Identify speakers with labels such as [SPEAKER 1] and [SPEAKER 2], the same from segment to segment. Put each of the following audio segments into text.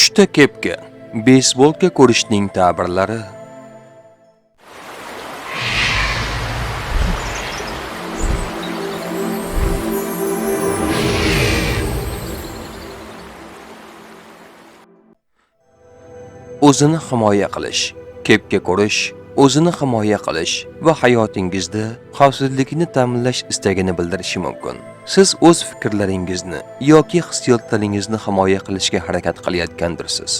[SPEAKER 1] Tushda kepka, beysbolka ko'rishning ta'birlari. O'zini himoya qilish, kepka ko'rish, o'zini himoya qilish va hayotingizda xavfsizlikni ta'minlash istagini bildirishi mumkin. Siz o'z fikrlaringizni yoki hissiyotlaringizni himoya qilishga harakat qilayotgandirsiz.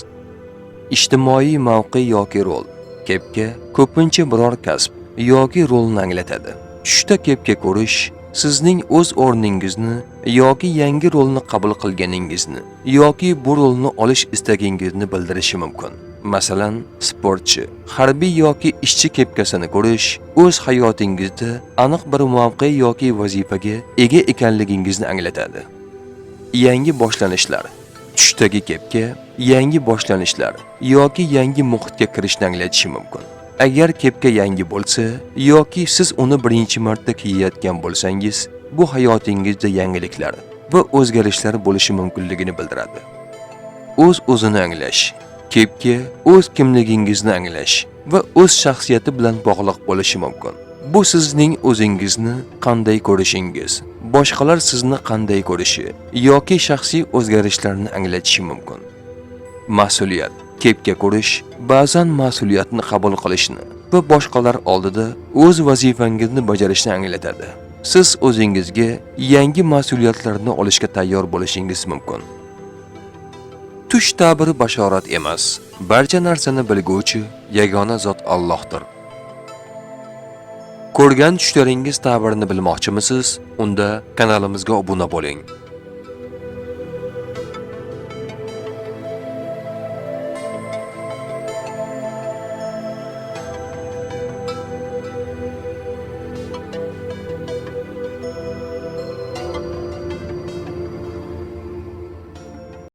[SPEAKER 1] Ijtimoiy mavqe yoki rol. Kepka ko'pincha biror kasb yoki rolni anglatadi. Tushda kepka ko'rish sizning o'z o'rningizni yoki yangi rolni qabul qilganingizni yoki bu rolni olish istagingizni bildirishi mumkin. Masalan, sportchi, harbiy yoki ishchi kepkasini ko'rish o'z hayotingizda aniq bir mavqe yoki vazifaga ega ekanligingizni anglatadi. Yangi boshlanishlar. Tushdagi kepka yangi boshlanishlar yoki yangi muhitga kirishni anglatishi mumkin. Agar kepka yangi bo'lsa yoki siz uni birinchi marta kiyayotgan bo'lsangiz, bu hayotingizda yangiliklar va o'zgarishlar bo'lishi mumkinligini bildiradi. O'z-o'zini anglash. Kepka o'z kimligingizni anglash va o'z shaxsiyati bilan bog'liq bo'lishi mumkin. Bu sizning o'zingizni qanday ko'rishingiz, boshqalar sizni qanday ko'rishi yoki shaxsiy o'zgarishlarni anglatishi mumkin. Mas'uliyat. Kepka ko'rish ba'zan mas'uliyatni qabul qilishni va boshqalar oldida o'z vazifangizni bajarishni anglatadi. Siz o'zingizga yangi mas'uliyatlarni olishga tayyor bo'lishingiz mumkin. Tush ta'biri bashorat emas, barcha narsani bilguvchi yagona zot Allohdir. Ko'rgan tushlaringiz ta'birini bilmoqchimisiz? Unda kanalimizga obuna bo'ling.